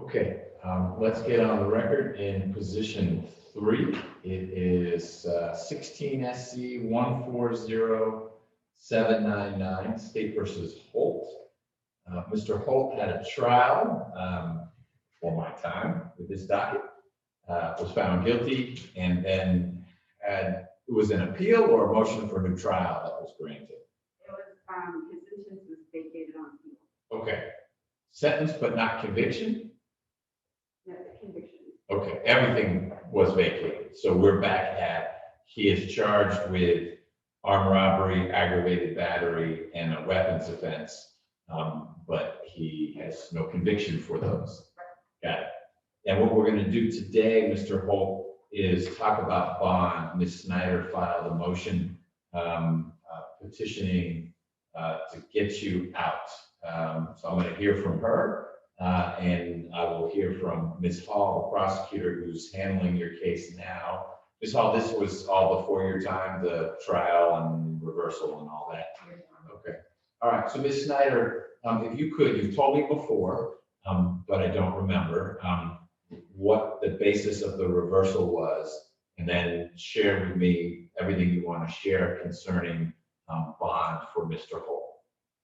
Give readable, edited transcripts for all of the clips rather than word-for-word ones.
Okay, let's get on the record in position 3. It is 16 SC 140799, State versus Holt. Mr. Holt had a trial for my time with this docket, was found guilty, and then it was an appeal or a motion for a new trial that was granted. It was, his sentence was vacated on appeal. Okay, sentence but not conviction? No, the conviction. Okay, everything was vacated. So we're back at, he is charged with armed robbery, aggravated battery, and a weapons offense. But he has no conviction for those. Got it. And what we're going to do today, Mr. Holt, is talk about bond. Ms. Snyder filed a motion petitioning to get you out. So I'm going to hear from her. And I will hear from Ms. Hall, the prosecutor who's handling your case now. Ms. Hall, this was all before your time, the trial and reversal and all that? Okay. All right. So Ms. Snyder, if you could, you've told me before, but I don't remember what the basis of the reversal was, and then share with me everything you want to share concerning bond for Mr. Holt.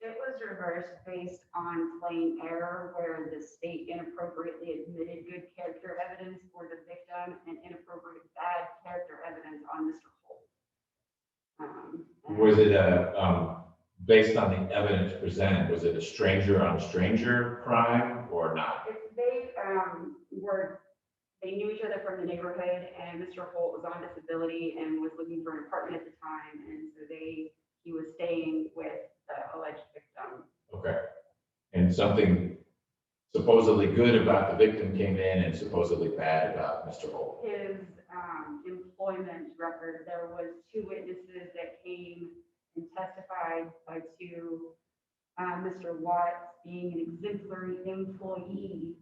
It was reversed based on plain error where the state inappropriately admitted good character evidence for the victim and inappropriate bad character evidence on Mr. Holt. Was it based on the evidence presented, was it a stranger on stranger crime or not? They knew each other from the neighborhood, and Mr. Holt was on disability and was looking for an apartment at the time, and so he was staying with the alleged victim. Okay. And something supposedly good about the victim came in and supposedly bad about Mr. Holt. His employment record, there was 2 witnesses that came and testified to Mr. Watts being an exemplary employee.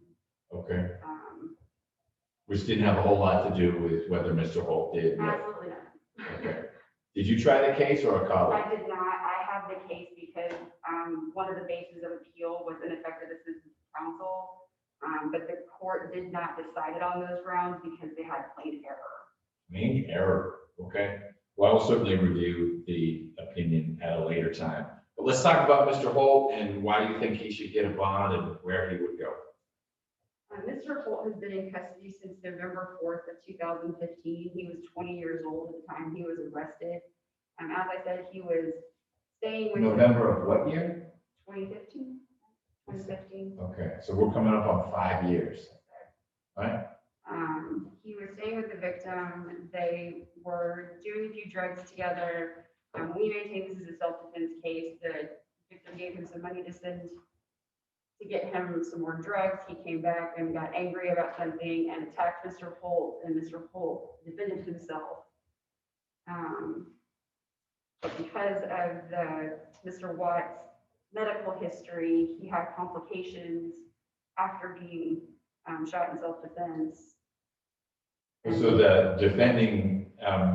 Okay. Which didn't have a whole lot to do with whether Mr. Holt did. Absolutely not. Okay. Did you try the case or a colleague? I did not. I have the case because one of the bases of appeal was ineffective assistance of counsel, but the court did not decide it on those grounds because they had plain error. Plain error. Okay. Well, I'll certainly review the opinion at a later time. But let's talk about Mr. Holt and why you think he should get a bond and where he would go. Mr. Holt has been in custody since November 4th of 2015. He was 20 years old at the time he was arrested. As I said, he was staying with November of what year? 2015. 2015. Okay, so we're coming up on 5 years. Right? He was staying with the victim. They were doing a few drugs together. We maintain this is a self-defense case. The victim gave him some money to get him some more drugs. He came back and got angry about something and attacked Mr. Holt, and Mr. Holt defended himself. But because of Mr. Watts' medical history, he had complications after being shot in self-defense. So the defending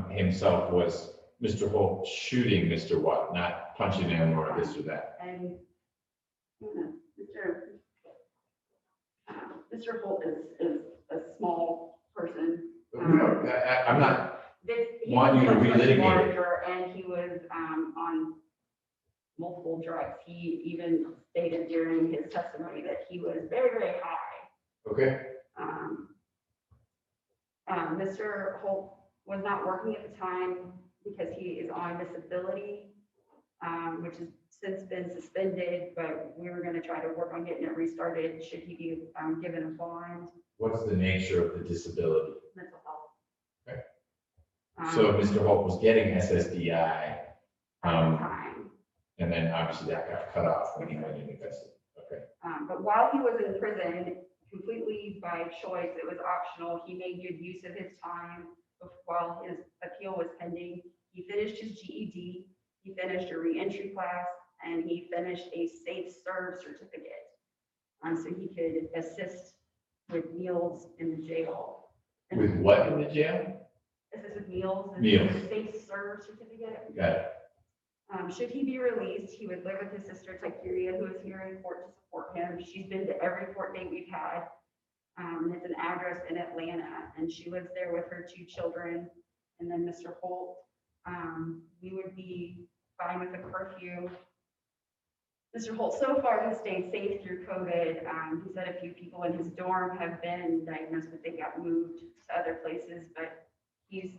himself was Mr. Holt shooting Mr. Watt, not punching him or this or that. And Mr. Holt is a small person. I'm not wanting you to relitigate it. And he was on multiple drugs. He even stated during his testimony that he was very, very high. Okay. Mr. Holt was not working at the time because he is on disability, which has since been suspended, but we were going to try to work on getting it restarted should he be given a bond. What's the nature of the disability? Mental health. Okay. So Mr. Holt was getting SSDI. At the time. And then obviously that got cut off when he went into custody. Okay. But while he was in prison, completely by choice, it was optional. He made good use of his time while his appeal was pending. He finished his GED, he finished a reentry class, and he finished a safe serve certificate. So he could assist with meals in the jail. With what in the jail? Assist with meals. Meals. Safe serve certificate. Got it. Should he be released, he would live with his sister Tykeria, who is here in court to support him. She's been to every court date we've had. And it's an address in Atlanta, and she lives there with her 2 children. And then Mr. Holt, we would be fine with a curfew. Mr. Holt so far has stayed safe through COVID. He said a few people in his dorm have been diagnosed, but they got moved to other places, but he's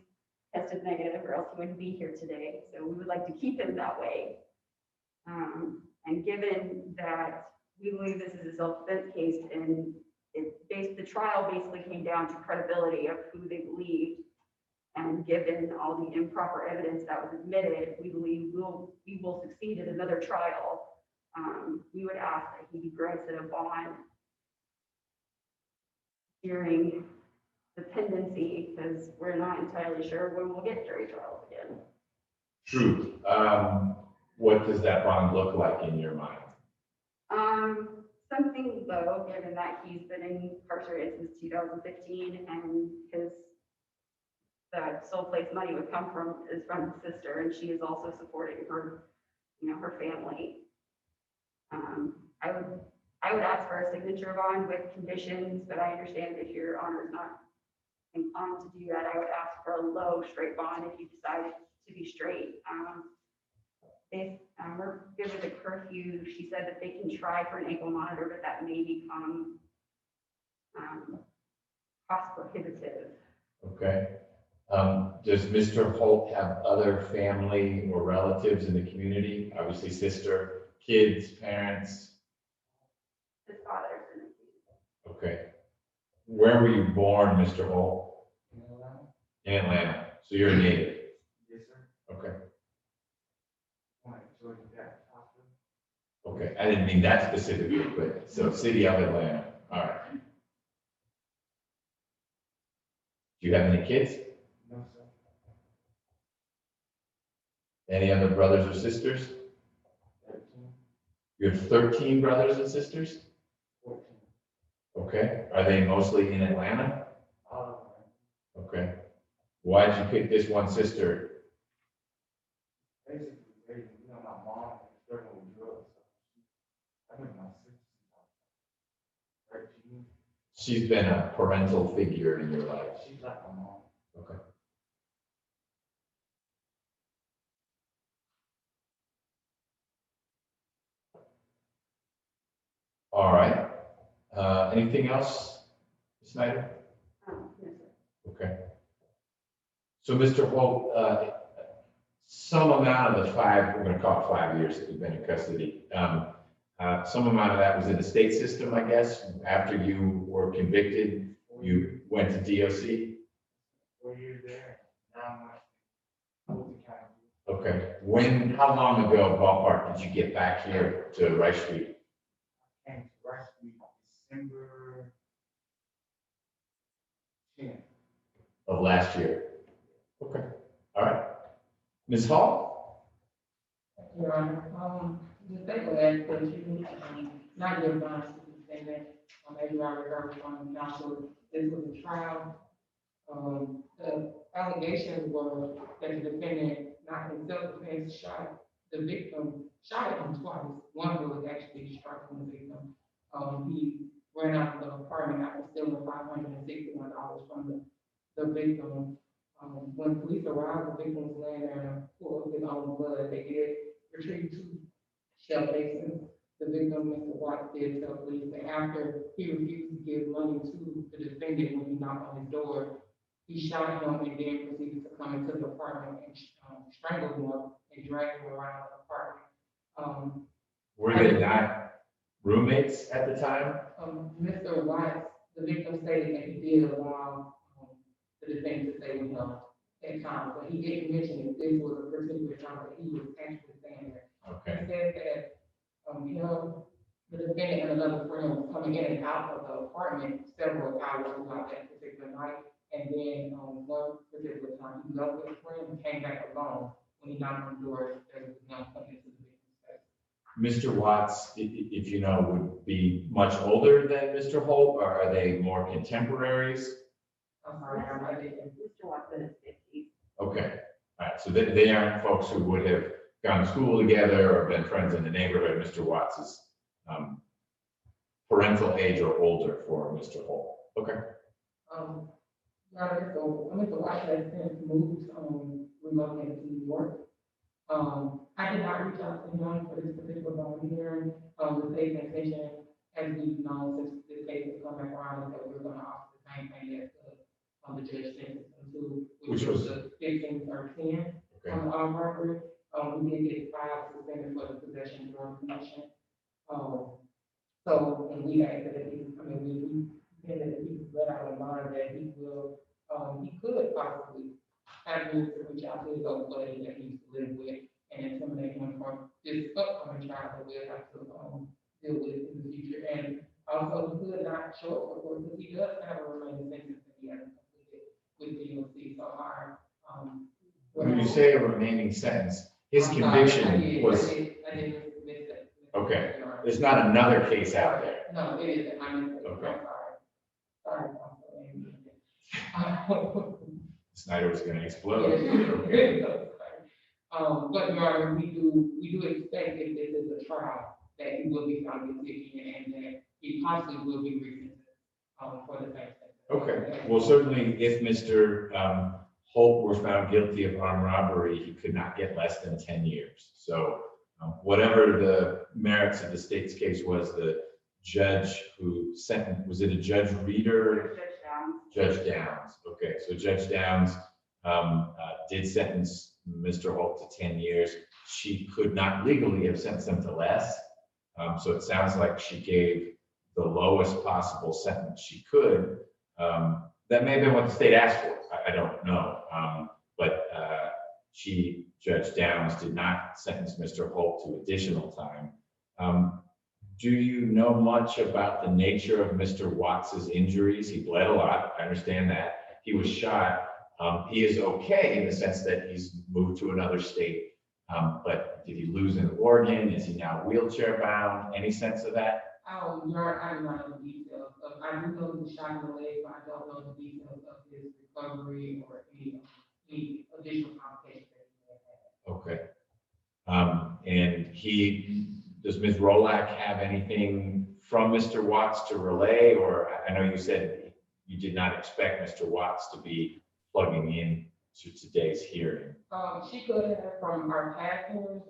tested negative or else he wouldn't be here today. So we would like to keep him that way. And given that we believe this is a self-defense case and the trial basically came down to credibility of who they believed, and given all the improper evidence that was admitted, we believe we will succeed in another trial. We would ask that he be granted a bond during the pendency, because we're not entirely sure when we'll get jury trials again. True. What does that bond look like in your mind? Something low, given that he's been incarcerated since 2015, and the sole place money would come from is from his sister, and she is also supporting her, her family. I would ask for a signature bond with conditions, but I understand if your honor is not inclined to do that, I would ask for a low straight bond if you decided to be straight. We're good with the curfew. She said that they can try for an ankle monitor, but that may become cost prohibitive. Okay. Does Mr. Holt have other family or relatives in the community? Obviously, sister, kids, parents. His father's in the community. Okay. Where were you born, Mr. Holt? In Atlanta? In Atlanta. So you're a native. Yes, sir. Okay. Georgia Baptist Hospital. Okay. I didn't mean that specifically, but so city of Atlanta. All right. Do you have any kids? No, sir. Any other brothers or sisters? 13, You have 13 brothers and sisters? 14. Okay. Are they mostly in Atlanta? All of them. Okay. Why did you pick this one sister? Basically, my mom was struggling with drugs. So I met my sister since I was 13. She's been a parental figure in your life. She's like my mom. Okay. All right. Anything else, Ms. Snyder? Yes, sir. Okay. So, Mr. Holt, some amount of the we're going to call it 5 years that you've been in custody. Some amount of that was in the state system, I guess. After you were convicted, you went to DOC. 4 years there, 9 months. Fulton County. Okay. How long ago, ballpark, did you get back here to Rice Street? I came to Rice Street December 10th. Of last year? Okay. All right. Ms. Hall? Your Honor, the state will ask that you, not your bond to the statement, as you already heard from counsel, this was a trial. The allegations were that the defendant, not in self-defense, shot the victim, shot him twice. One was actually struck from the victim. He ran out of the apartment after stealing $561 from the victim. When police arrived, the victim was laying there in a pool of his own blood. They did retrieve 2 shell casings. The victim, Mr. Watts, did tell police that after he refused to give money to the defendant when he knocked on his door, he shot him and then proceeded to come into the apartment and strangle him and drag him around the apartment. Were they not roommates at the time? Mr. Watts, the victim stated that he did allow the defendant to stay with him at times, but he didn't mention if this was a particular time that he was actually staying there. Okay. He said that the defendant and another friend was coming in and out of the apartment several hours throughout that particular night. And then one particular time, he left with a friend and came back alone. When he knocked on the door, there was no coming into the victim's face. Mr. Watts, if you know, would be much older than Mr. Holt, or are they more contemporaries? I'm sorry, I didn't. Mr. Watson is 50. Okay. All right. So they aren't folks who would have gone to school together or been friends in the neighborhood. Mr. Watts is parental age or older for Mr. Holt. Okay. So Mr. White has since moved, relocated to New York. I did not reach out to him for this particular bond hearing. The state intention, as we've known since this case has come back around, is that we're gonna offer the same thing as the judge sentenced him to, Which was? the 15 or 10 Okay. on the armed robbery. We did get 5 suspended for the possession during commission. So, and we asked that he, we said that he let out a line that he will, he could possibly have me to reach out to his old buddy that he used to live with and intimidate him from this upcoming trial that we'll have to, deal with in the future. And also, he could not show up for court because he does have a remaining sentence that he hasn't completed with the DOC. So our, When you say a remaining sentence, his conviction was, I didn't miss that. okay, there's not another case out there. No, it isn't. I mean, Okay. I'm sorry. Snyder was gonna explode. But Your Honor, we do expect if this is a trial, that he will be found guilty and that he possibly will be resentenced, for the same thing. Okay, well, certainly if Mr. Holt were found guilty of armed robbery, he could not get less than 10 years. So whatever the merits of the state's case was, the judge who sentenced, was it a Judge Reeder? Judge Downs. Judge Downs, okay, so Judge Downs did sentence Mr. Holt to 10 years. She could not legally have sentenced him to less. So it sounds like she gave the lowest possible sentence she could. That may have been what the state asked for, I don't know. But Judge Downs did not sentence Mr. Holt to additional time. Do you know much about the nature of Mr. Watts's injuries? He bled a lot, I understand that. He was shot. He is okay in the sense that he's moved to another state. But did he lose an organ? Is he now wheelchair bound? Any sense of that? I do not know the details of, I do know the shot in the leg, but I don't know the details of his recovery or any additional complications that he may have had. Okay. And does Ms. Rolak have anything from Mr. Watts to relay? Or I know you said you did not expect Mr. Watts to be plugging in to today's hearing. She could have from our past hearings.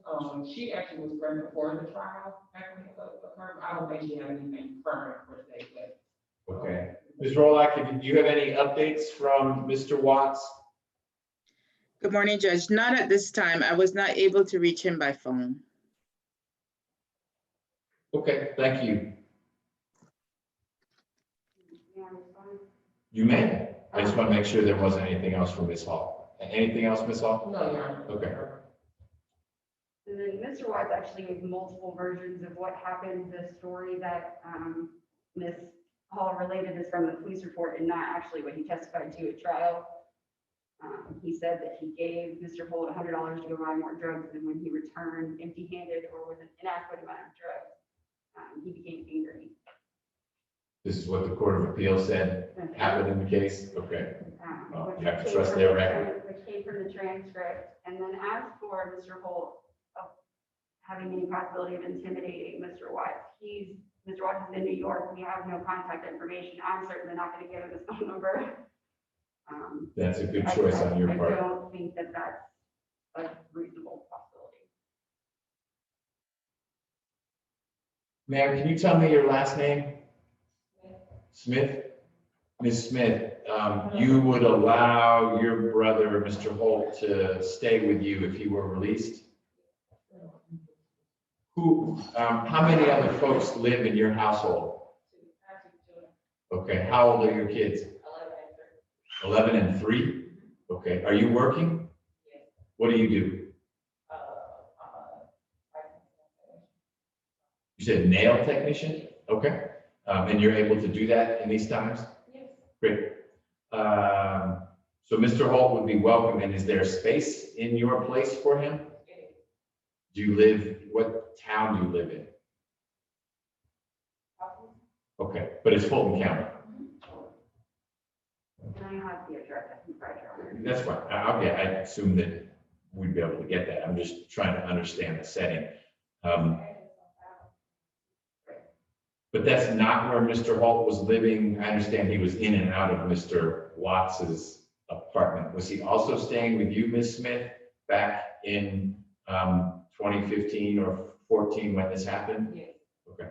She actually was present for the trial. I don't think she had anything firm per se, but. Okay. Ms. Rolak, do you have any updates from Mr. Watts? Good morning, Judge. Not at this time. I was not able to reach him by phone. Okay, thank you. Yeah, I'm fine. You may. I just want to make sure there wasn't anything else from Ms. Hall. Anything else, Ms. Hall? No, Your Honor. Okay. And then Mr. Watts actually gave multiple versions of what happened. The story that Ms. Hall related is from the police report and not actually what he testified to at trial. He said that he gave Mr. Holt $100 to go buy more drugs, and when he returned empty-handed or with an inadequate amount of drugs, he became angry. This is what the Court of Appeals said happened in the case? Okay. Well, you have to trust their record. Which came from the transcript. And then as for Mr. Holt having any possibility of intimidating Mr. Watts, Mr. Watts is in New York. We have no contact information. I'm certainly not going to give him his phone number. That's a good choice on your I part. don't think that that's a reasonable possibility. Ma'am, can you tell me your last name? Smith? Ms. Smith, you would allow your brother, Mr. Holt, to stay with you if he were released? How many other folks live in your household? Okay, how old are your kids? 11 and 3? Okay, are you working? What do you do? You said nail technician? Okay, and you're able to do that in these times? Yes. Great. So Mr. Holt would be welcome, and is there space in your place for him? What town do you live in? Okay, but it's Fulton County. And I have the address. I can provide you. That's fine. I assume that we'd be able to get that. I'm just trying to understand the setting. But But that's not where Mr. Holt was living. I understand he was in and out of Mr. Watts's apartment. Was he also staying with you, Ms. Smith, back in 2015 or 14 when this happened? Yes. Okay.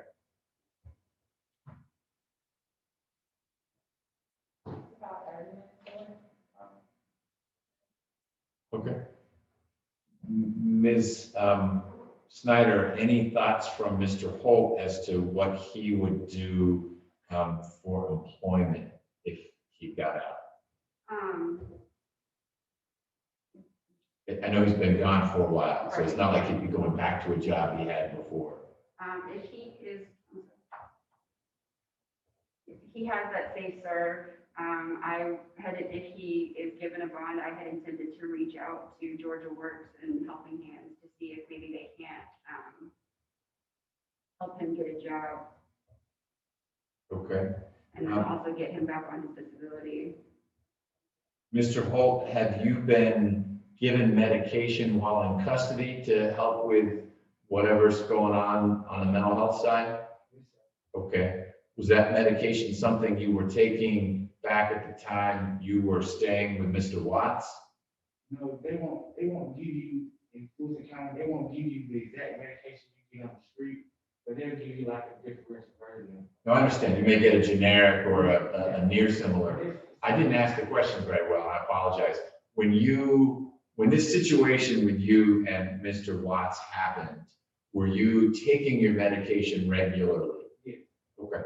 About 30 minutes away. Okay. Ms. Snyder, any thoughts from Mr. Holt as to what he would do for employment if he got out? I know he's been gone for a while, so it's not like he'd be going back to a job he had before. If he has that safe serve, if he is given a bond, I had intended to reach out to Georgia Works and Helping Hands to see if maybe they can't, help him get a job Okay. and then also get him back on his disability. Mr. Holt, have you been given medication while in custody to help with whatever's going on the mental health side? Okay. Was that medication something you were taking back at the time you were staying with Mr. Watts? No, they won't give you, in Fulton County, they won't give you the exact medication you get on the street, but they'll give you like a different version. No, I understand. You may get a generic or a near similar. I didn't ask the question very well. I apologize. When this situation with you and Mr. Watts happened, were you taking your medication regularly? Yes. Okay.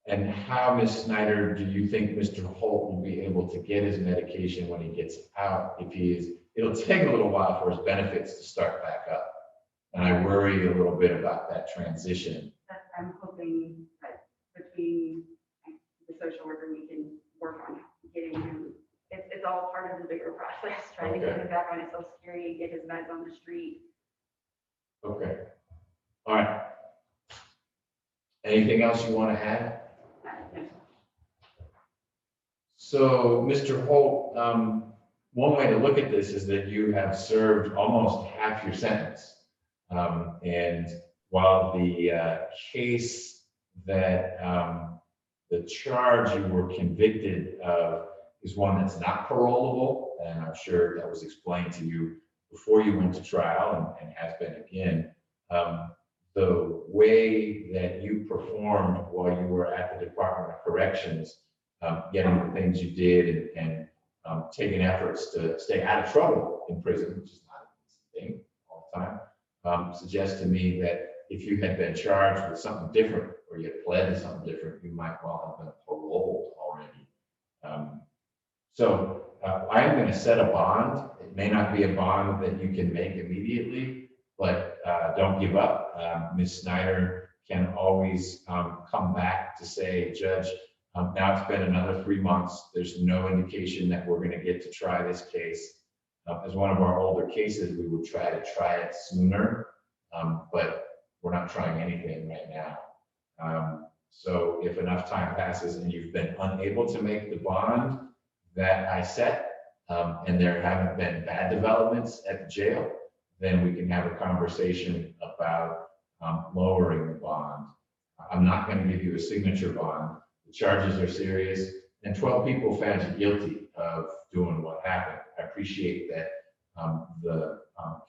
And how, Ms. Snyder, do you think Mr. Holt will be able to get his medication when he gets out? It'll take a little while for his benefits to start back up. And I worry a little bit about that transition. I'm hoping that between the social worker, we can work on getting him, it's all part of the bigger process, trying to get him back on his social security, get his meds on the street. Okay. All right. Anything else you want to add? No. So, Mr. Holt, one way to look at this is that you have served almost half your sentence. And while the case that the charge you were convicted of is one that's not parolable, and I'm sure that was explained to you before you went to trial and has been again, the way that you performed while you were at the Department of Corrections, getting the things you did and taking efforts to stay out of trouble in prison, which is not an easy thing all the time, suggests to me that if you had been charged with something different or you had pled to something different, you might well have been paroled already. So I am going to set a bond. It may not be a bond that you can make immediately, but don't give up. Ms. Snyder can always come back to say, Judge, now it's been another 3 months. There's no indication that we're going to get to try this case. As one of our older cases, we would try it sooner, but we're not trying anything right now. So if enough time passes and you've been unable to make the bond that I set, and there haven't been bad developments at the jail, then we can have a conversation about lowering the bond. I'm not going to give you a signature bond. The charges are serious, and 12 people found you guilty of doing what happened. I appreciate that the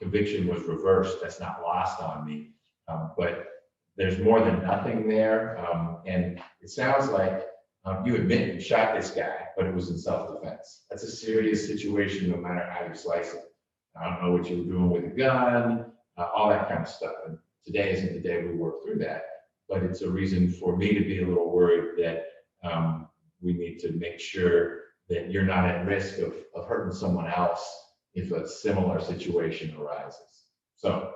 conviction was reversed. That's not lost on me, but there's more than nothing there, and it sounds like you admit you shot this guy, but it was in self-defense. That's a serious situation, no matter how you slice it. I don't know what you were doing with a gun, all that kind of stuff. And today isn't the day we work through that, but it's a reason for me to be a little worried that we need to make sure that you're not at risk of hurting someone else if a similar situation arises. So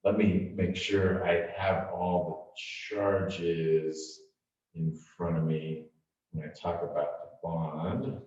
let me make sure I have all the charges in front of me when I talk about the bond.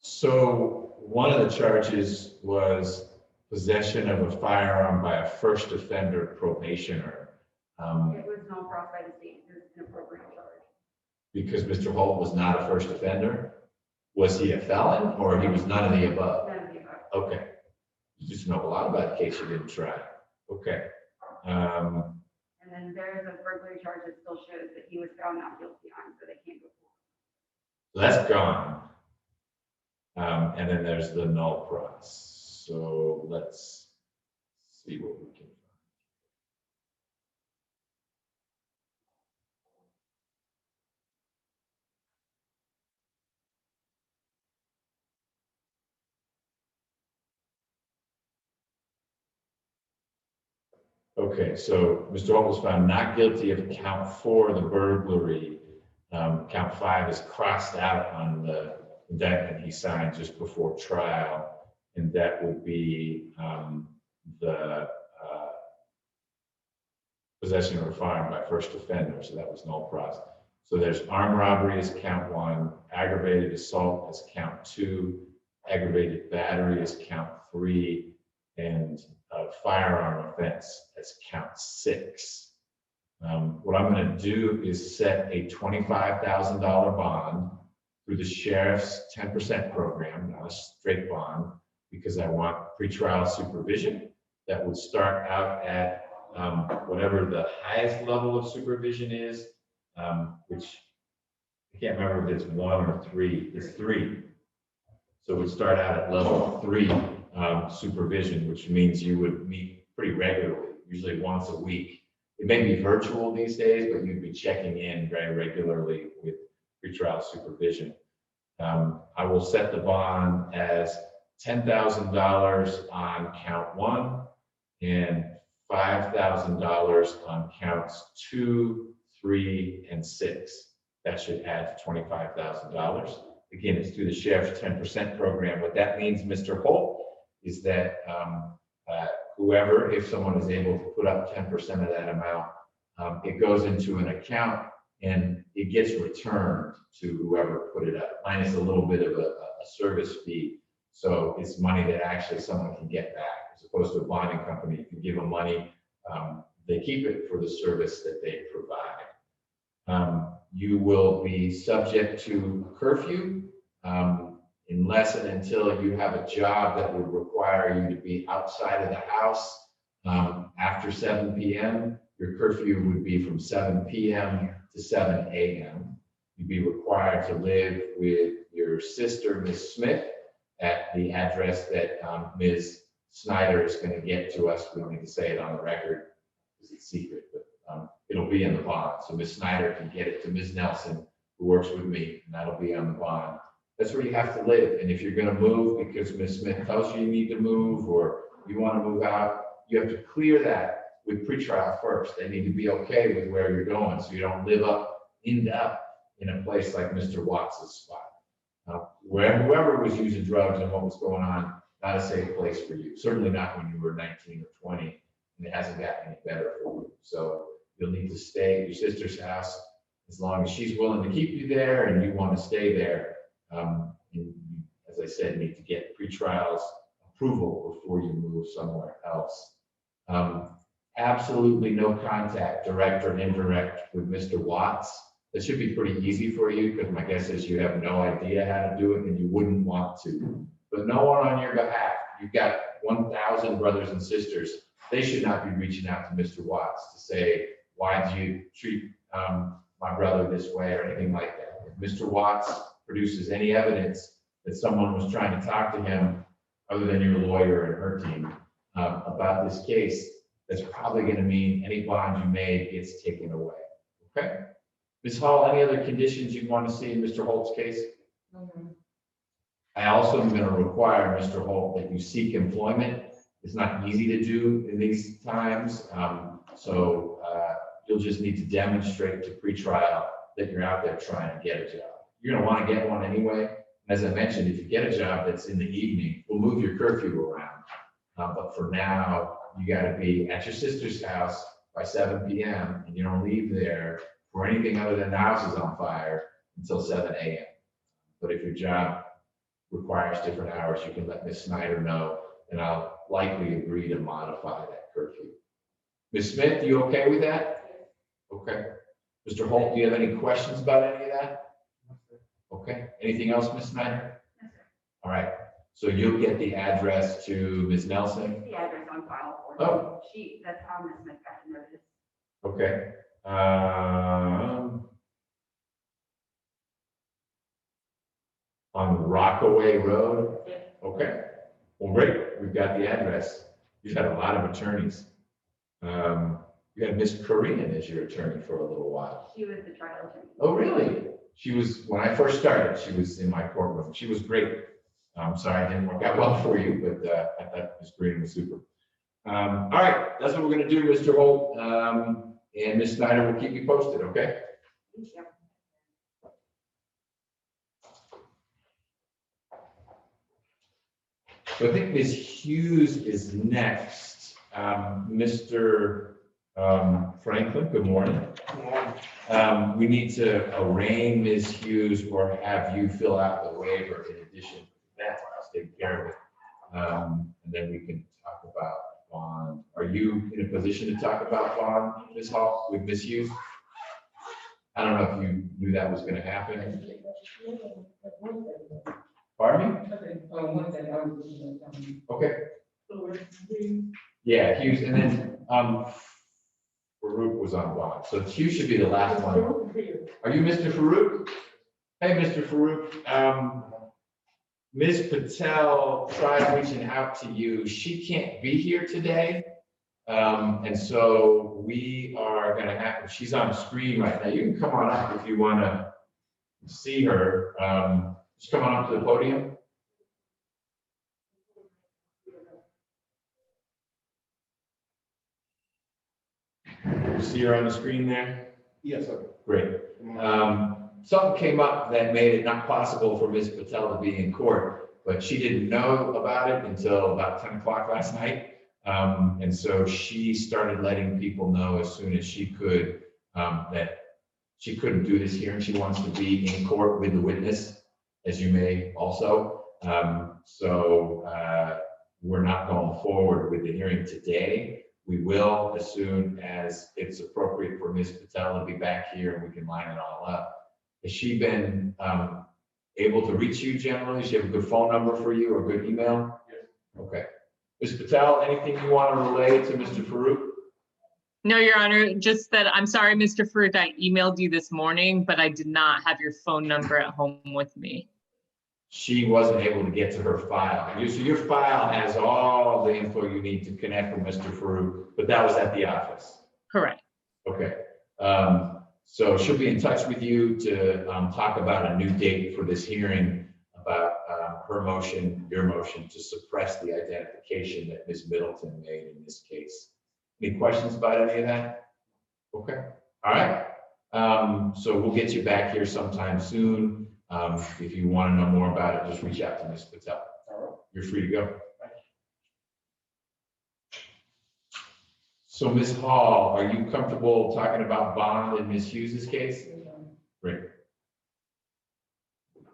So one of the charges was possession of a firearm by a first offender probationer. It was no cross by the state, it was an appropriate charge. Because Mr. Holt was not a first offender? Was he a felon or he was none of the above? None of the above. Okay. You just know a lot about the case you didn't try. Okay. And then there is a burglary charge that still shows that he was found not guilty on, so they can't go forward. So that's gone. And then there's the null cross. So let's see what we can find. Okay, so Mr. Holt was found not guilty of count 4, the burglary. Count 5 is crossed out on the indictment he signed just before trial, and that would be the possession of a firearm by first offender, so that was null cross. So there's armed robbery as count 1, aggravated assault as count 2, aggravated battery as count 3, and firearm offense as count 6. What I'm going to do is set a $25,000 bond through the sheriff's 10% program, not a straight bond, because I want pretrial supervision that would start out at whatever the highest level of supervision is, which I can't remember if it's 1 or 3. It's 3. So we'd start out at level 3 supervision, which means you would meet pretty regularly, usually once a week. It may be virtual these days, but you'd be checking in very regularly with pretrial supervision. I will set the bond as $10,000 on count 1 and $5,000 on counts 2, 3, and 6. That should add to $25,000. Again, it's through the sheriff's 10% program. What that means, Mr. Holt, is that whoever, if someone is able to put up 10% of that amount, it goes into an account and it gets returned to whoever put it up, minus a little bit of a service fee. So it's money that actually someone can get back, as opposed to a bonding company. If you give them money, they keep it for the service that they provide. You will be subject to curfew unless and until you have a job that would require you to be outside of the house after 7 p.m. Your curfew would be from 7 p.m. to 7 a.m. You'd be required to live with your sister, Ms. Smith, at the address that Ms. Snyder is going to get to us. We don't need to say it on the record because it's secret, but it'll be in the bond. So Ms. Snyder can get it to Ms. Nelson, who works with me, and that'll be on the bond. That's where you have to live. And if you're going to move because Ms. Smith tells you need to move or you want to move out, you have to clear that with pretrial first. They need to be okay with where you're going, so you don't end up in a place like Mr. Watts' spot. Whoever was using drugs and what was going on, not a safe place for you. Certainly not when you were 19 or 20, and it hasn't gotten any better for you. So you'll need to stay at your sister's house as long as she's willing to keep you there and you want to stay there. And you, as I said, need to get pretrial's approval before you move somewhere else. Absolutely no contact, direct or indirect, with Mr. Watts. That should be pretty easy for you, because my guess is you have no idea how to do it and you wouldn't want to. But no one on your behalf. You've got 1,000 brothers and sisters. They should not be reaching out to Mr. Watts to say, why did you treat my brother this way or anything like that. If Mr. Watts produces any evidence that someone was trying to talk to him, other than your lawyer and her team, about this case, that's probably going to mean any bond you made gets taken away. Okay? Ms. Hall, any other conditions you want to see in Mr. Holt's case? I also am going to require, Mr. Holt, that you seek employment. It's not easy to do in these times. So you'll just need to demonstrate to pretrial that you're out there trying to get a job. You're going to want to get one anyway. As I mentioned, if you get a job that's in the evening, we'll move your curfew around. But for now, you got to be at your sister's house by 7 p.m. and you don't leave there for anything other than the house is on fire until 7 a.m. But if your job requires different hours, you can let Ms. Snyder know then I'll likely agree to modify that curfew. Ms. Smith, you okay with that? Okay. Mr. Holt, do you have any questions about any of that? Okay. Anything else, Ms. Snyder? Yes, sir. All right. So you'll get the address to Ms. Nelson? It's the address on file for Oh. her. That's how Ms. Smith got the notice. Okay. On Rockaway Road? Okay. Well, great. We've got the address. You've had a lot of attorneys. You had Miss Korean as your attorney for a little while. She was the trial attorney. Oh, really? She was, when I first started, she was in my courtroom. She was great. I'm sorry it didn't work out well for you, but I thought Ms. Korean was super. All right, that's what we're gonna do, Mr. Holt. And Ms. Snyder will keep you posted, okay? Thank you. So I think Ms. Hughes is next. Mr. Franklin, good morning. We need to arraign Ms. Hughes or have you fill out the waiver in addition to that. I'll take care of it. And then we can talk about bond. Are you in a position to talk about bond, Ms. Hall, with Ms. Hughes? I don't know if you knew that was going to happen. Pardon me? Okay. Yeah, Hughes, and then, Farouk was on bond, so Hughes should be the last one. Are you Mr. Farouk? Hey, Mr. Farouk, Ms. Patel tried reaching out to you. She can't be here today. And so we are gonna have, she's on screen right now. You can come on up if you wanna see her. Just come on up to the podium. See her on the screen there? Yes, sir. Great. Something came up that made it not possible for Ms. Patel to be in court, but she didn't know about it until about 10 o'clock last night. And so she started letting people know as soon as she could, that she couldn't do this hearing. She wants to be in court with the witness, as you may also. We're not going forward with the hearing today. We will as soon as it's appropriate for Ms. Patel to be back here and we can line it all up. Has she been able to reach you generally? Does she have a good phone number for you or a good email? Yes. Okay. Ms. Patel, anything you want to relay to Mr. Farouk? No, Your Honor, just that I'm sorry, Mr. Farouk, I emailed you this morning, but I did not have your phone number at home with me. She wasn't able to get to her file. So your file has all the info you need to connect with Mr. Farouk, but that was at the office. Correct. Okay. So she'll be in touch with you to talk about a new date for this hearing about her motion, your motion to suppress the identification that Ms. Middleton made in this case. Any questions about any of that? Okay. All right. So we'll get you back here sometime soon. If you want to know more about it, just reach out to Ms. Patel. All right. You're free to go. So Ms. Hall, are you comfortable talking about bond in Ms. Hughes's case? Great.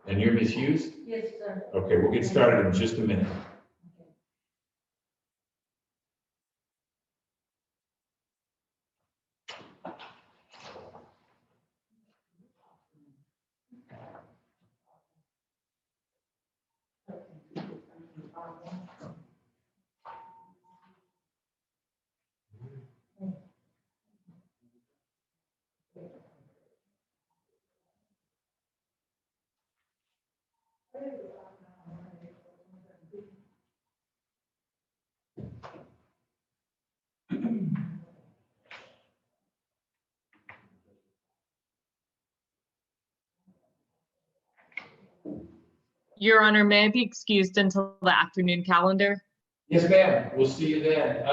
And you're Ms. Hughes? Yes, sir. Okay, we'll get started in just a minute. Your Honor, may I be excused until the afternoon calendar? Yes, ma'am. We'll see you then.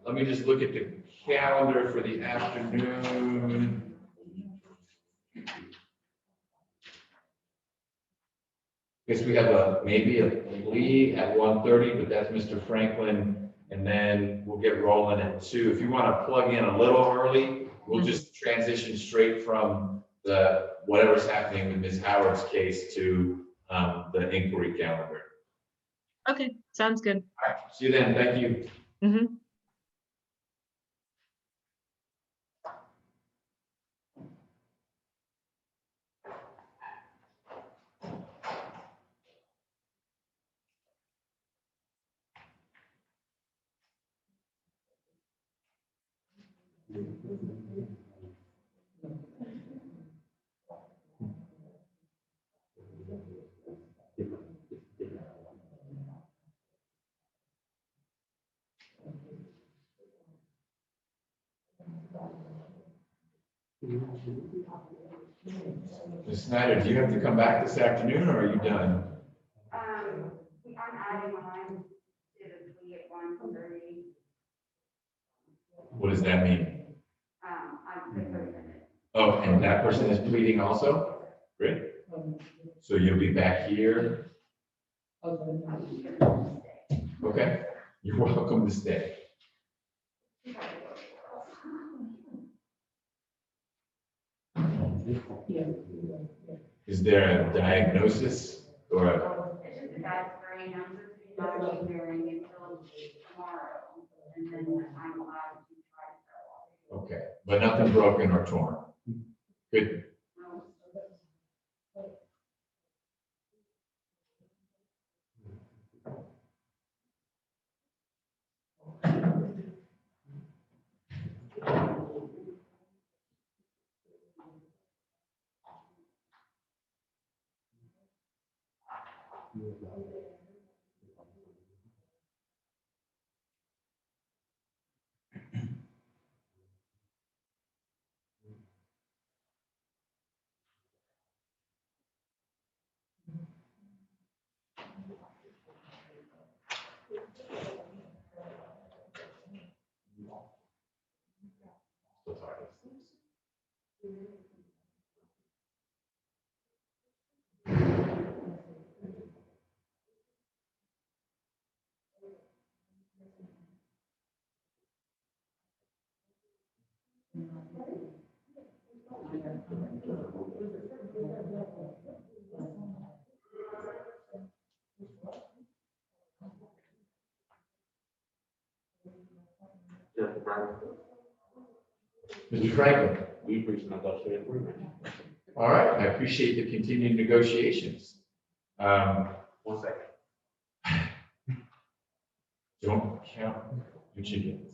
Let me just look at the calendar for the afternoon. Guess we have maybe a plea at 1:30, but that's Mr. Franklin. And then we'll get rolling at 2. If you want to plug in a little early, we'll just transition straight from whatever's happening with Ms. Howard's case to the inquiry calendar. Okay, sounds good. All right, see you then. Thank you. Mhm. Ms. Snyder, do you have to come back this afternoon or are you done? I'm adding on to the plea at 1:30. What does that mean? I'm the 30 minutes. Oh, and that person is pleading also? Great. So you'll be back here? Okay, you're welcome to stay. Is there a diagnosis or a, It's just a bad sprain. I'm supposed to be not hearing until tomorrow, and then I'm allowed to try to go. okay, but nothing broken or torn? Good. Mr. Franklin? We've reached an negotiated agreement. All right, I appreciate the continued negotiations. 1 second. Don't count your chickens.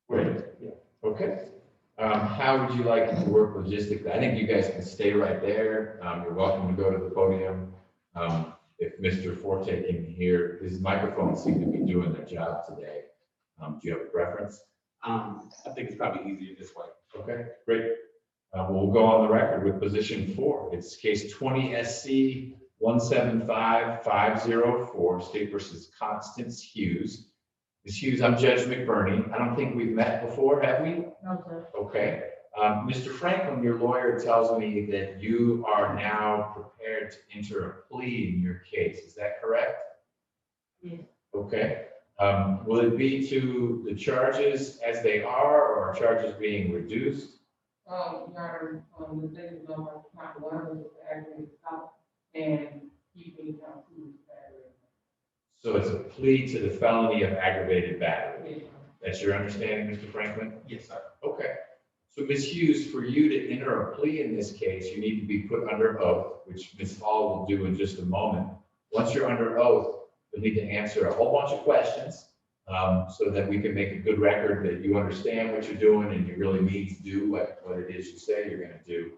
Great. Okay. How would you like to work logistically? I think you guys can stay right there. You're welcome to go to the podium. If Mr. Forte can hear, his microphones seem to be doing their job today. Do you have a preference? I think it's probably easier this way. Okay, great. We'll go on the record with position 4. It's case 20 SC 175504, State versus Constance Hughes. Ms. Hughes, I'm Judge McBurney. I don't think we've met before, have we? No, sir. Okay. Mr. Franklin, your lawyer tells me that you are now prepared to enter a plea in your case. Is that correct? Yes. Okay. Will it be to the charges as they are, or are charges being reduced? Your Honor, the thing is, not one of the aggravated assault and keeping count 2 is aggravated. So it's a plea to the felony of aggravated battery. Yes, sir. That's your understanding, Mr. Franklin? Yes, sir. Okay. So Ms. Hughes, for you to enter a plea in this case, you need to be put under oath, which Ms. Hall will do in just a moment. Once you're under oath, you'll need to answer a whole bunch of questions so that we can make a good record that you understand what you're doing and you really mean to do what it is you say you're going to do.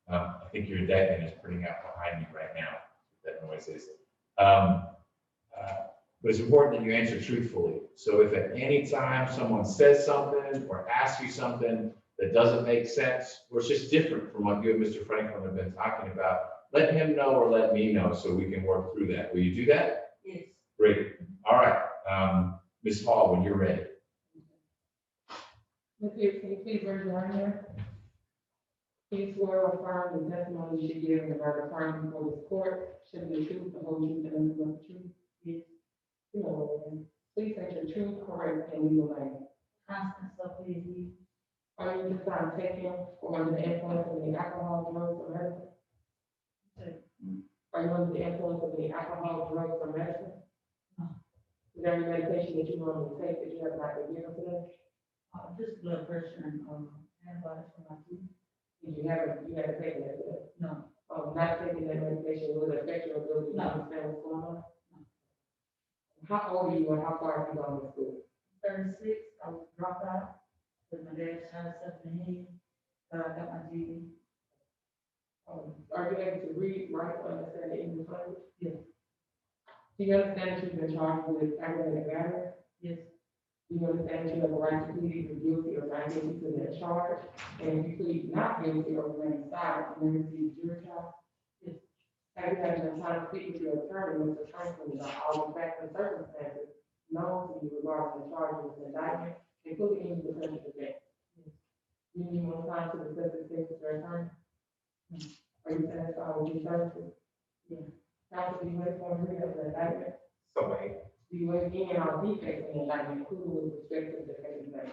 I think your indictment is printing out behind you right now. That noise is. but it's important that you answer truthfully. So if at any time someone says something or asks you something that doesn't make sense, or it's just different from what you and Mr. Franklin have been talking about, let him know or let me know so we can work through that. Will you do that? Yes. Great. All right. Ms. Hall, when you're ready. Ms. Hicks, can you please raise your hand? Please swear or affirm the testimony you should give in the matter affirmed before this court should be the truth, the whole truth, and nothing but the truth. Yes. You know, please say the truth, correct, and legal language. Constance Lee. Are you just not taking or under the influence of any alcohol, drugs, or medicine? Are you under the influence of any alcohol, drugs, or medicine? No. Is there any medication that you normally take that you have not been given today? Just blood pressure and, antibiotics for my teeth. Did you haven't taken that today? No. Not taking that medication, will it affect your ability to No. understand what's going on? How old are you and how far have you gone to school? 36, I was dropped out, because my dad shot himself in the head, but I got my GED. Are you able to read, write, or understand the English language? Yes. Do you understand that you've been charged with aggravated battery? Yes. Do you understand that you have a right to plead either guilty or not guilty to that charge? And if you plead not guilty or remain silent, you may receive jury trial? Yes. Have you had enough time to speak with your attorney, Mr. Franklin, about all the facts and circumstances known to you regarding the charges and indictment, including any potential defense? Yes. Do you need more time to discuss this case with your attorney? Are you satisfied with your services? Yeah. Counsel, do you wait for a reading of the indictment? So wait. Do you wait any and all defects in the indictment, including with respect to the defendant's name?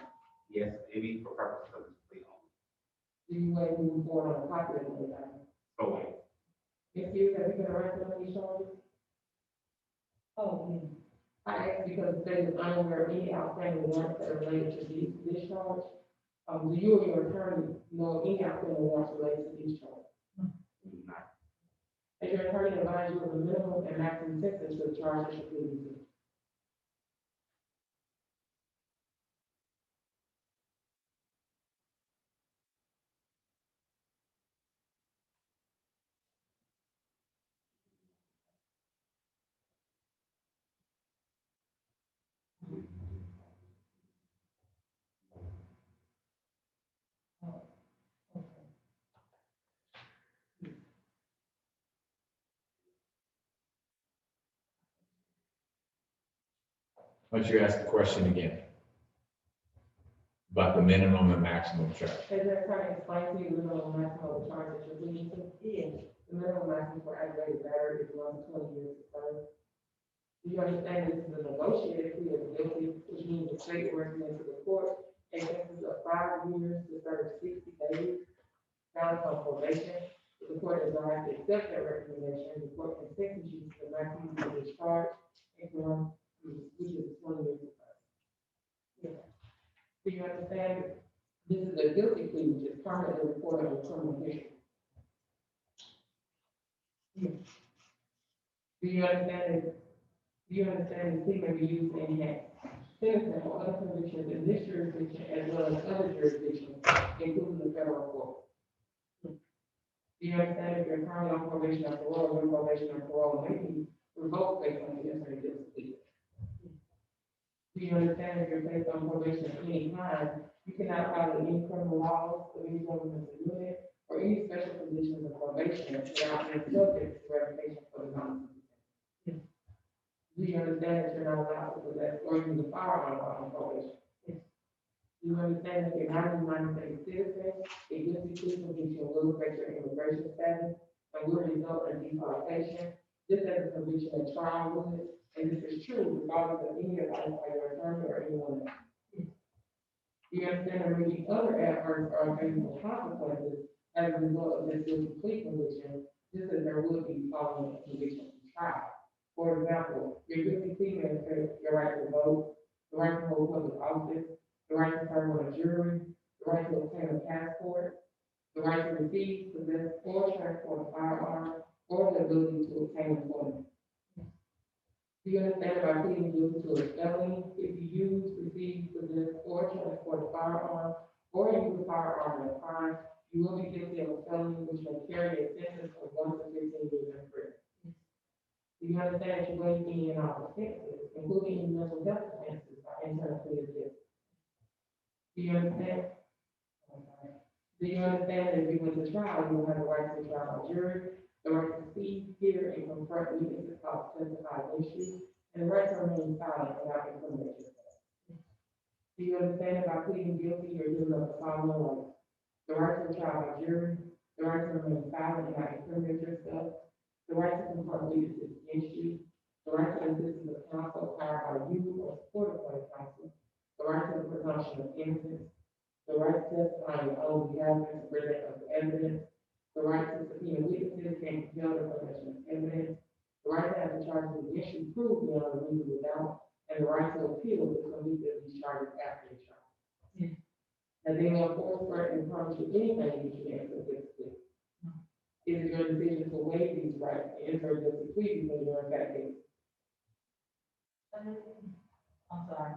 Yes, maybe for purposes of this plea only. Do you wait moving forward on a copy of the indictment? So wait. Ms. Hughes, have you been arrested on these charges? Oh, yeah. I ask because the state is unaware of any outstanding warrants that are related to this charge. Do you or your attorney know of any outstanding warrants related to these charges? Not. Has your attorney advised you of the minimum and maximum sentence for the charge that you're pleading to? Why don't you ask the question again? About the minimum and maximum charge. Has your attorney explained to you the minimum and maximum of the charge that you're pleading to? Yes. The minimum maximum for aggravated battery is 1 to 20 years to serve. Do you understand this is a negotiated plea of guilty, which means the state will recommend to the court a sentence of 5 years to serve 60 days, found on probation. If the court desires to accept that recommendation, the court can sentence you to the maximum of this charge, income, which is 20 years to serve. Yeah. Do you understand this is a guilty plea, which is permanently reported on the criminal history? Do you understand the plea may be used to enhance sentencing or other convictions in this jurisdiction as well as other jurisdictions, including the federal court? Do you understand if you're currently on probation or parole, your probation or parole may be revoked based on the entering of this plea? Do you understand if you're placed on probation at any time, you cannot violate any criminal laws of any governmental unit or any special conditions of probation without being subject to revocation for the non. Do you understand that you're not allowed to possess or use a firearm while on probation? Do you understand that you're not a United States citizen, a guilty plea conviction will affect your immigration status and will result in deportation, just as a conviction at trial would, and this is true regardless of any advice by your attorney or anyone else. Do you understand there may be other adverse or unfavorable consequences as a result of this guilty plea conviction, just as there would be following a conviction from trial? For example, your guilty plea may affect your right to vote, the right to hold public office, the right to serve on a jury, the right to obtain a passport, the right to receive, possess, or transport a firearm, or the ability to obtain employment. Do you understand that by pleading guilty to a felony, if you use, receive, possess, or transport a firearm, or use a firearm in a crime, you will be guilty of a felony which may carry a sentence of 1 to 15 years in prison? Do you understand that you waive any and all offenses including any mental health offenses, are internal plea guilty. Do you understand? Okay. Do you understand that if you went to trial, you will have the right to trial by jury, the right to see, hear, and confront witnesses about specified issues, and the right to remain silent and not incriminate yourself? Do you understand that by pleading guilty, you're giving up the following rights? The right to trial by jury, the right to remain silent and not incriminate yourself, the right to confront witnesses against you, the right to assist of counsel hired by you or supported by the counsel, the right to the presumption of innocence, the right to testify on your own behalf and to present as evidence, the right to subpoena witnesses and compel the production of evidence, the right to have the charges against you proved beyond a reasonable doubt, and the right to appeal the conviction of these charges after the trial. Has anyone forced, threatened, and promised you anything that you can't subject to? Is it your decision to waive these rights and enter a guilty plea because you're in fact guilty? I'm sorry.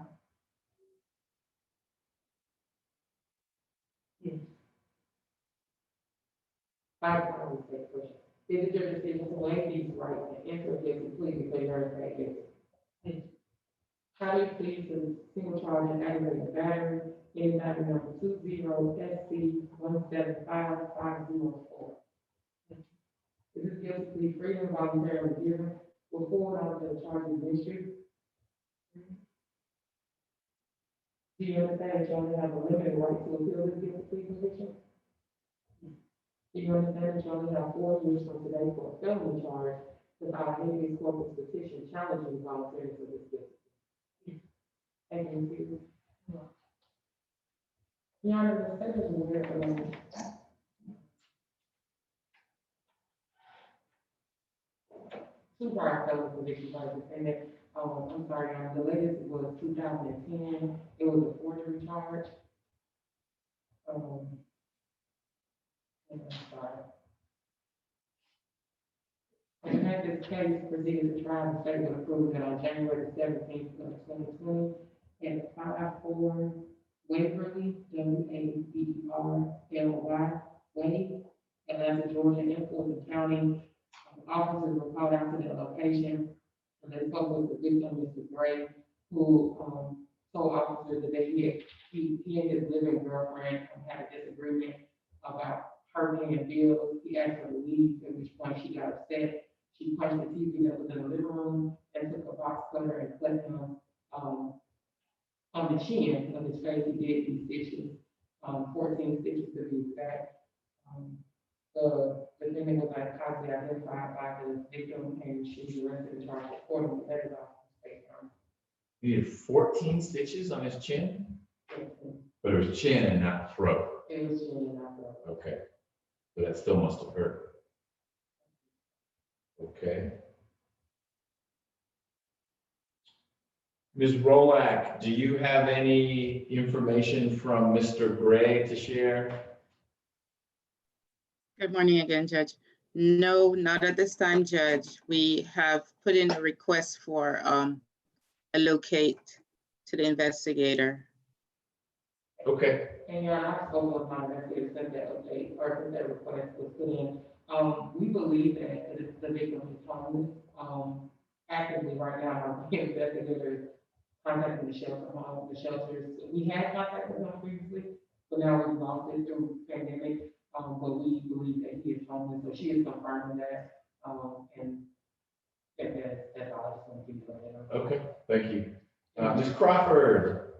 Yes. I probably say question. Is it your decision to waive these rights and enter a guilty plea because you're in fact guilty? Yes. How do you plead to single charge and aggravated battery in matter number 20-SC-175504? Is this guilty plea free and voluntarily given before all of the charges against you? Do you understand that you only have a limited right to appeal this guilty plea conviction? Do you understand that you only have 4 years from today for a felony charge to file a habeas corpus petition challenging voluntariness of this guilty plea? Thank you. Your Honor, the statement will hear from you. Two prior felony convictions by the defendant. I'm sorry, Your Honor, the latest was 2010. It was a forgery charge. I'm sorry. And had this case proceeded to trial, the state would approve it on January 17th, 2020, at 54 Waverly, WAVERLY, Way, Atlanta, Georgia, in Fulton County. Officers were called out to the location, and they spoke with the victim, Mr. Gray, who told officers that he and his living girlfriend had a disagreement about her paying bills. He asked her to leave, at which point she got upset. She punched the TV that was in the living room and took a box cutter and cut him on the chin of his face. He did these stitches, 14 stitches to be exact. The defendant was causally identified by the victim, and she was arrested and charged according to that state. He had 14 stitches on his chin, but it was chin and not throat. It was chin and not throat. Okay, so that still must have hurt. Okay. Ms. Rolak, do you have any information from Mr. Gray to share? Good morning again, Judge. No, not at this time, Judge. We have put in a request for a locate to the investigator. Okay, And Your Honor, I spoke with my investigator since that update, or since that request was put in. We believe that the victim is homeless. Actively right now, the investigator is contacting the shelters. We had contact with him previously, but now we've lost it through pandemic. But we believe that he is homeless, so she is confirming that. And that's all I just want to keep it. okay, thank you. Ms. Crawford,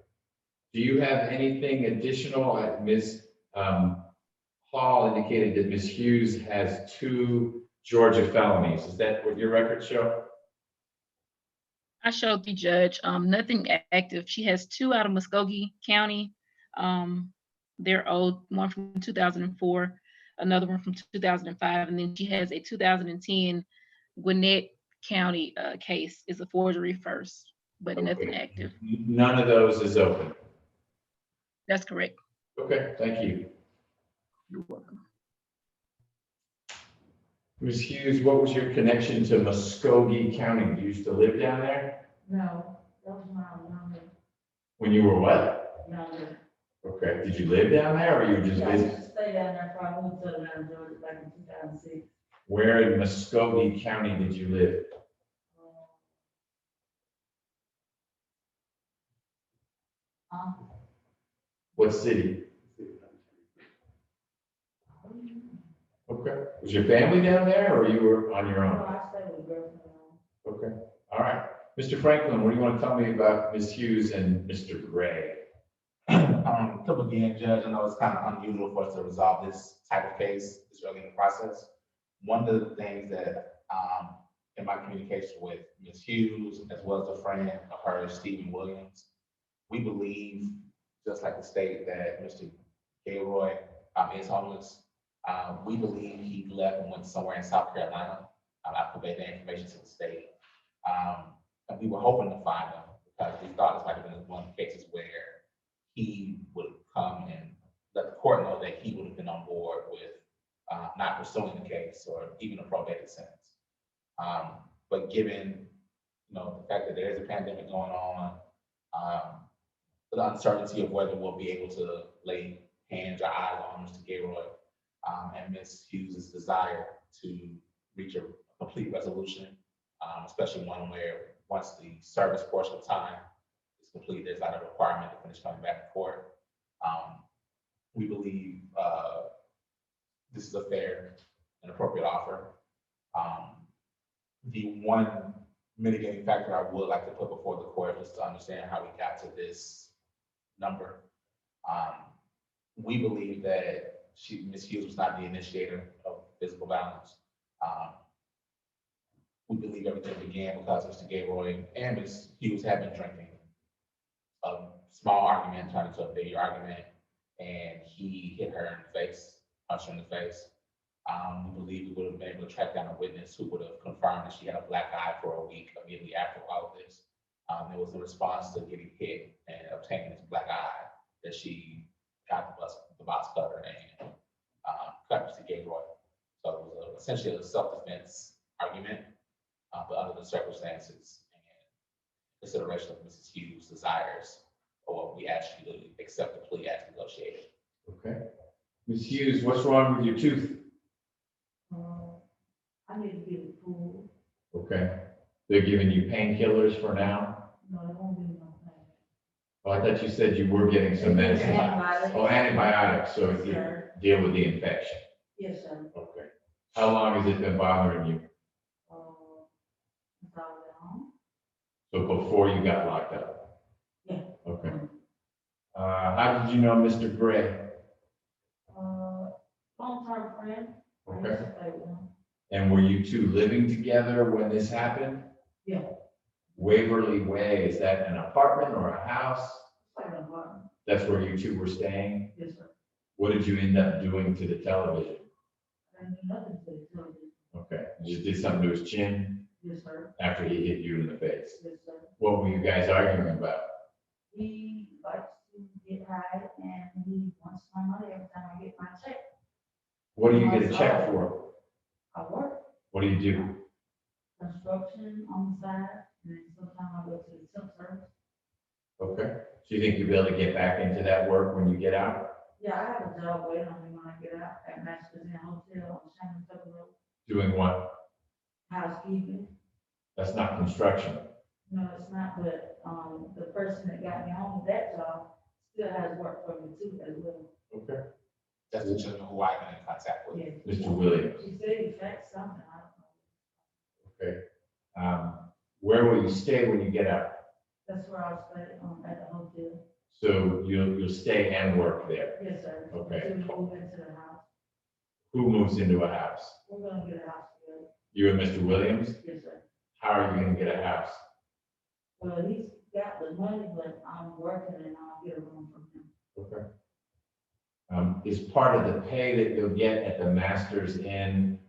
do you have anything additional? Ms. Hall indicated that Ms. Hughes has 2 Georgia felonies. Is that what your records show? I showed the judge, nothing active. She has 2 out of Muskogee County. They're old, one from 2004, another one from 2005, and then she has a 2010 Gwinnett County case. Is a forgery first, but nothing active. None of those is open. That's correct. Okay, thank you. You're welcome. Ms. Hughes, what was your connection to Muskogee County? You used to live down there? No, that was my younger, When you were what? younger. Okay, did you live down there or you just Yeah, I visit? used to stay down there before I moved to Atlanta, Georgia, back in 2006. Where in Muskogee County did you live? What city? Okay. Was your family down there or you were on your own? I stay with girls now. Okay, all right. Mr. Franklin, what do you want to tell me about Ms. Hughes and Mr. Gray? Come again, Judge, I know it's kind of unusual for us to resolve this type of case this early in the process. One of the things that, in my communication with Ms. Hughes, as well as a friend of hers, Stephen Williams, we believe, just like the state, that Mr. Gayroy is homeless. We believe he left and went somewhere in South Carolina. I conveyed that information to the state. And we were hoping to find him because we thought this might have been one of the cases where he would come and let the court know that he would have been on board with not pursuing the case or even a probated sentence. But given, the fact that there is a pandemic going on, the uncertainty of whether we'll be able to lay hands or eyes on Mr. Gayroy, and Ms. Hughes' desire to reach a complete resolution, especially one where once the service portion of time is complete, there's not a requirement to finish coming back to court. We believe this is a fair and appropriate offer. The one mitigating factor I would like to put before the court is to understand how we got to this number. We believe that Ms. Hughes was not the initiator of physical violence. We believe everything began because Mr. Gayroy and Ms. Hughes had been drinking. A small argument turned into a bigger argument, and he hit her in the face, punched her in the face. We believe we would have been able to track down a witness who would have confirmed that she had a black eye for a week immediately after all of this. It was a response to getting hit and obtaining this black eye that she got the box cutter and cut Mr. Gayroy. So it was essentially a self-defense argument, but under the circumstances and consideration of Mrs. Hughes' desires, or we asked you to accept the plea as negotiated. Okay. Ms. Hughes, what's wrong with your tooth? I need to get it full. Okay. They're giving you painkillers for now? No, it won't be no pain. Oh, I thought you said you were getting some medicine. Antibiotics. Oh, antibiotics, so Yes, you sir. deal with the infection. Yes, sir. Okay. How long has it been bothering you? It's all at home. So before you got locked up? Yeah. Okay. How did you know Mr. Gray? Long-term friend. I used Okay. to play with him. And were you two living together when this happened? Yeah. Waverly Way, is that an apartment or a house? It's like an apartment. That's where you two were staying? Yes, sir. What did you end up doing to the television? I didn't do nothing to the television. Okay, you did something to his chin Yes, sir. after he hit you in the face. Yes, sir. What were you guys arguing about? He likes to get high and he wants my money every time I get my check. What do you get a check for? I work What do you do? construction on the side and then sometimes I go to the temp service. Okay, so you think you'll be able to get back into that work when you get out? Yeah, I have a job waiting on me when I get out at Masters Inn Hotel on Shannon Tucker Road. Doing what? Housekeeping. That's not construction. No, it's not, but, the person that got me on that job still has work for me too as well. Okay. That's the gentleman who I've been in contact with. Yes. Mr. Williams, He said he faxed something, I don't know. okay. Where will you stay when you get out? That's where I'll stay, at the hotel. So you'll stay and work there. Yes, sir. Okay. Until we move into the house. Who moves into a house? We're gonna get a house together. You and Mr. Williams? Yes, sir. How are you gonna get a house? Well, he's got the money, but I'm working and I'll get a room from him. Okay. Is part of the pay that you'll get at the Masters Inn,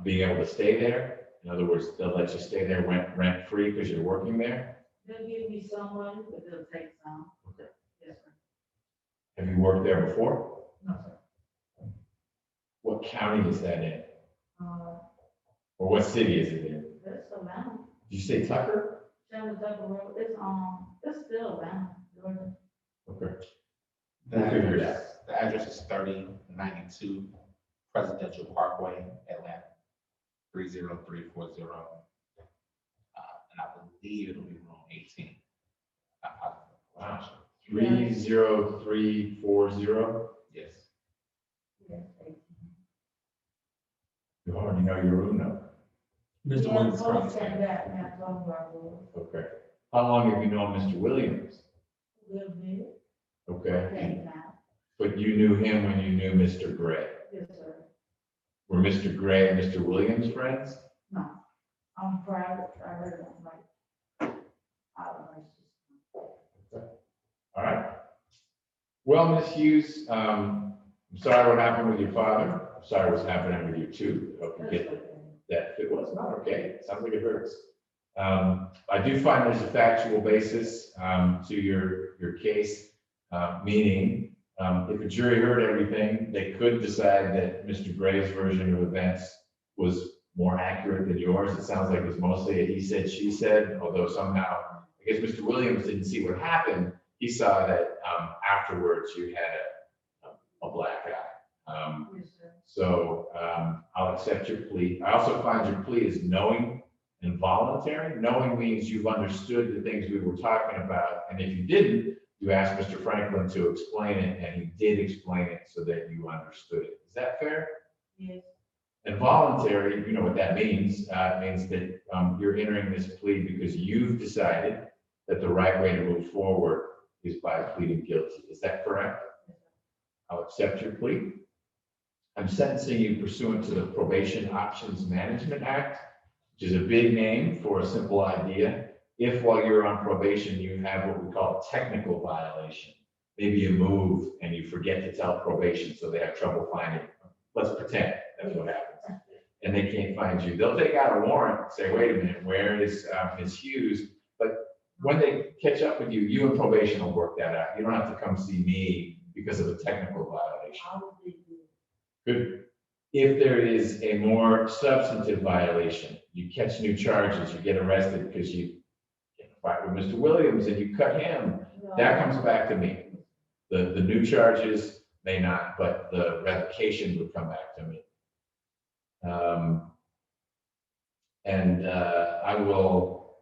being able to stay there? In other words, they'll let you stay there rent free because you're working there? They'll give me some money, but they'll take some. Okay. Yes, sir. Have you worked there before? No, sir. What county is that in? Uh, Or what city is it in? that's Atlanta. Did you say Tucker? Shannon Tucker Road, it's still Atlanta, Georgia. Okay. The We'll figure it address, the address is 3092 Presidential Parkway, Atlanta, 30340. And I believe it'll be room 18. Wow. 30340. Yes. Yes. You already know your room number. Mr. Williams. Said that, and I told him I would. Okay. How long have you known Mr. Williams? A little bit, Okay. okay, now, But you knew him when you knew Mr. Gray. yes, sir. Were Mr. Gray and Mr. Williams friends? No, I'm private, I really don't like. I don't like this. All right. Well, Ms. Hughes, I'm sorry what happened with your father. I'm sorry what's happening with you too. I hope you get that. It was not okay. It sounds like it hurts. I do find there's a factual basis to your case, meaning if a jury heard everything, they could decide that Mr. Gray's version of events was more accurate than yours. It sounds like it's mostly a he said, she said, although somehow, I guess Mr. Williams didn't see what happened. He saw that afterwards you had a black eye. Yes, sir. So I'll accept your plea. I also find your plea is knowing and voluntary. Knowing means you've understood the things we were talking about. And if you didn't, you asked Mr. Franklin to explain it, and he did explain it so that you understood it. Is that fair? Yes. And voluntary, you know what that means. It means that you're entering this plea because you've decided that the right way to move forward is by pleading guilty. Is that correct? I'll accept your plea. I'm sentencing you pursuant to the Probation Options Management Act, which is a big name for a simple idea. If while you're on probation, you have what we call a technical violation, maybe you move and you forget to tell probation, so they have trouble finding. Let's pretend that's what happens. And they can't find you. They'll take out a warrant and say, wait a minute, where is Ms. Hughes? But when they catch up with you, you and probation will work that out. You don't have to come see me because of a technical violation. I would be good. Good. If there is a more substantive violation, you catch new charges, you get arrested because you get in a fight with Mr. Williams and you cut him, that comes back to me. The new charges may not, but the revocation would come back to me. I will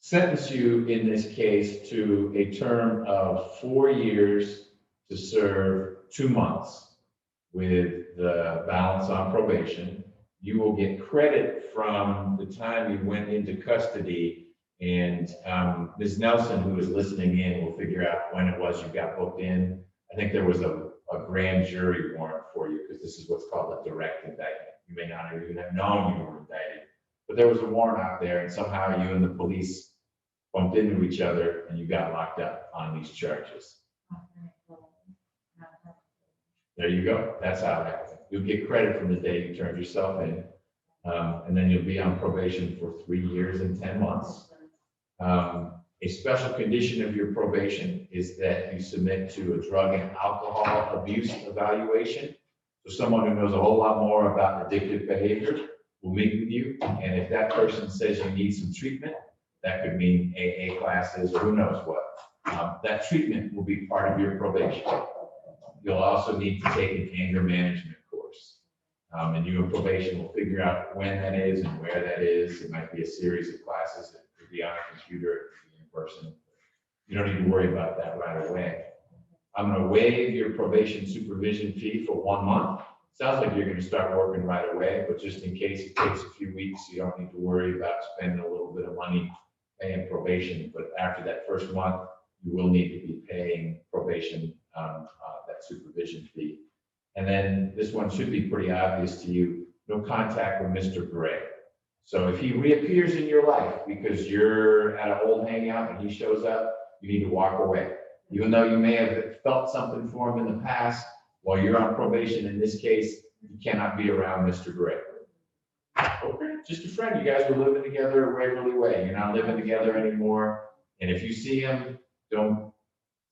sentence you in this case to a term of 4 years to serve 2 months with the balance on probation. You will get credit from the time you went into custody, and Ms. Nelson, who is listening in, will figure out when it was you got booked in. I think there was a grand jury warrant for you because this is what's called a direct indictment. You may not even have known you were indicted, but there was a warrant out there, and somehow you and the police bumped into each other and you got locked up on these charges. There you go. That's how it happens. You'll get credit from the day you turned yourself in. And then you'll be on probation for 3 years and 10 months. A special condition of your probation is that you submit to a drug and alcohol abuse evaluation. So someone who knows a whole lot more about addictive behavior will meet with you. And if that person says you need some treatment, that could mean AA classes or who knows what. That treatment will be part of your probation. You'll also need to take an anger management course. And you and probation will figure out when that is and where that is. It might be a series of classes. It could be on a computer, it could be in person. You don't need to worry about that right away. I'm going to waive your probation supervision fee for 1 month. Sounds like you're going to start working right away, but just in case it takes a few weeks, you don't need to worry about spending a little bit of money paying probation. But after that first month, you will need to be paying probation that supervision fee. And then this one should be pretty obvious to you. No contact with Mr. Gray. So if he reappears in your life because you're at an old hangout and he shows up, you need to walk away. Even though you may have felt something for him in the past, while you're on probation in this case, you cannot be around Mr. Gray. Okay, just a friend. You guys were living together a Waverly Way. You're not living together anymore. And if you see him, don't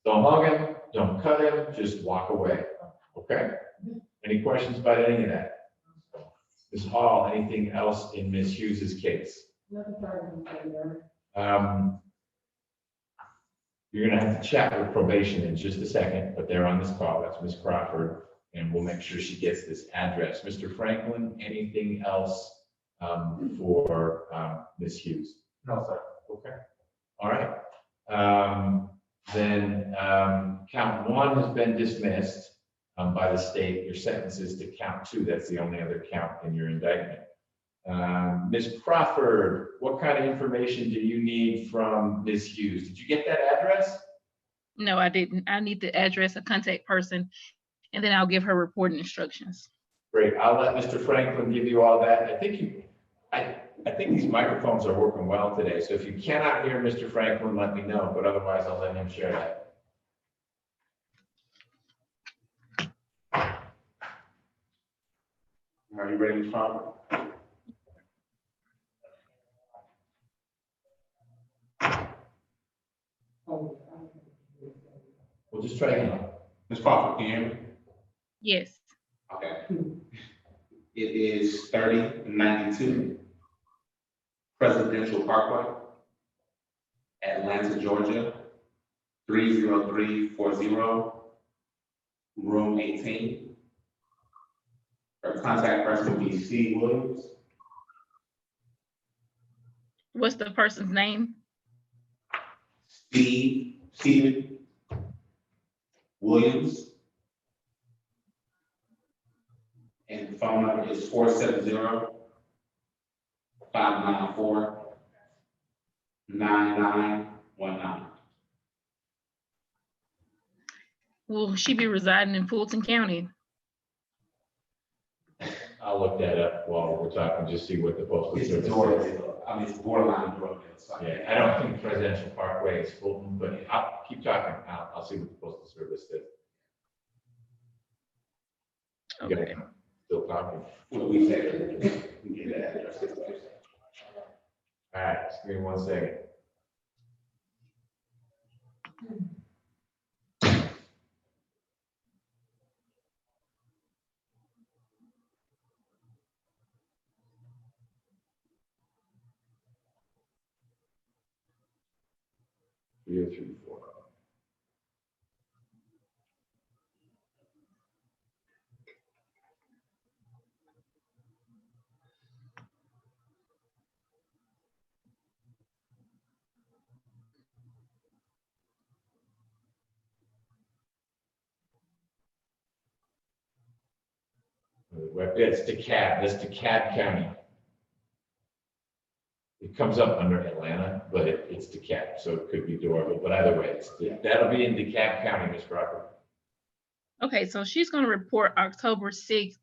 hug him, don't cut him, just walk away. Okay? Any questions about any of that? Ms. Hall, anything else in Ms. Hughes's case? Nothing further than that. You're gonna have to chat with probation in just a second, but they're on this call. That's Ms. Crawford, and we'll make sure she gets this address. Mr. Franklin, anything else for Ms. Hughes? No, sir. Okay. All right. then count one has been dismissed by the state. Your sentence is to count two. That's the only other count in your indictment. Ms. Crawford, what kind of information do you need from Ms. Hughes? Did you get that address? No, I didn't. I need the address, a contact person, and then I'll give her reporting instructions. Great. I'll let Mr. Franklin give you all that. I think these microphones are working well today. So if you cannot hear Mr. Franklin, let me know, but otherwise I'll let him share that. Are you ready, Ms. Crawford? We'll just try again. Ms. Crawford, can you hear me? Yes. Okay. It is 3092 Presidential Parkway, Atlanta, Georgia, 30340, room 18. Our contact person will be Steve Williams. What's the person's name? Steven Williams. And the phone number is 470-594-9919. Will she be residing in Fulton County? I'll look that up while we're talking, just see what the postal It's service says. it's borderline Doraville. So Yeah, I don't think Presidential Parkway is Fulton, but I'll keep talking. I'll see what the postal service says. You guys Okay. Still talking. What we say, we get that address. All right, just give me 1 second. Three, 3, 4. It's DeKalb, that's DeKalb County. It comes up under Atlanta, but it's DeKalb, so it could be Doraville, but either way, that'll be in DeKalb County, Ms. Crawford. Okay, so she's going to report October 6th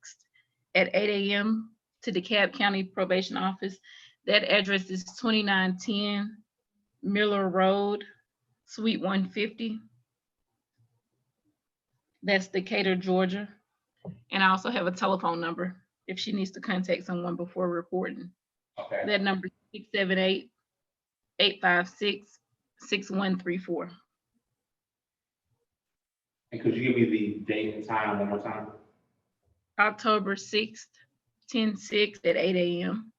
at 8 a.m. to the DeKalb County Probation Office. That address is 2910 Miller Road, Suite 150. That's Decatur, Georgia. And I also have a telephone number if she needs to contact someone before reporting. Okay. That number is 678-856-6134. And could you give me the date and time one more time? October 6th, 10/6 at 8 a.m.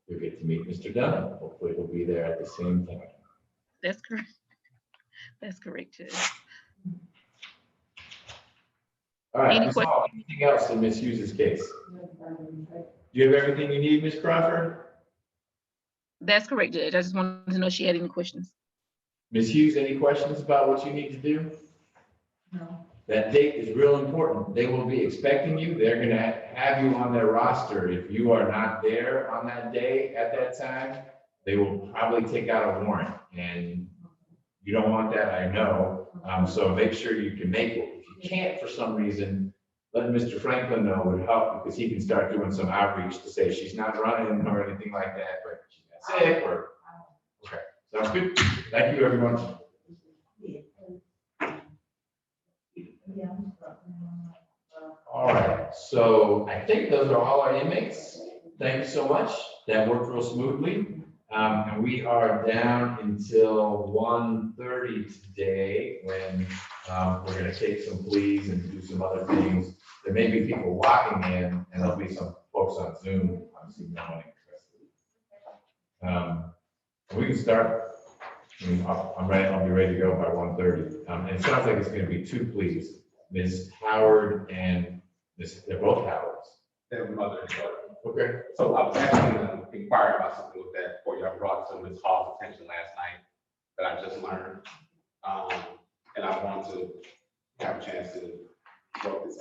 You'll get to meet Mr. Dunn. Hopefully he'll be there at the same time. That's correct. That's correct, Judge. All right, Any Ms. Hall, anything else in Ms. Hughes' case? Do you have everything you need, Ms. Crawford? That's correct, Judge. I just wanted to know if she had any questions. Ms. Hughes, any questions about what you need to do? No. That date is real important. They will be expecting you. They're gonna have you on their roster. If you are not there on that day at that time, they will probably take out a warrant, and you don't want that, I know. So make sure you can make it. If you can't for some reason, let Mr. Franklin know would help, because he can start doing some outreach to say she's not running or anything like that, but she got sick or, okay. Sounds good. Thank you, everyone. All right, so I think those are all our inmates. Thank you so much. That worked real smoothly. And we are down until 1:30 today, when we're gonna take some pleas and do some other things. There may be people walking in, and there'll be some folks on Zoom, obviously no one interested. We can start. I mean, I'm ready, I'll be ready to go by 1:30. And it sounds like it's gonna be 2 pleas, Ms. Howard and they're both Howards. Their mother and daughter. Okay. So I was actually gonna inquire about something with that for you. I brought to Ms. Hall's attention last night that I just learned. And I want to have a chance to work this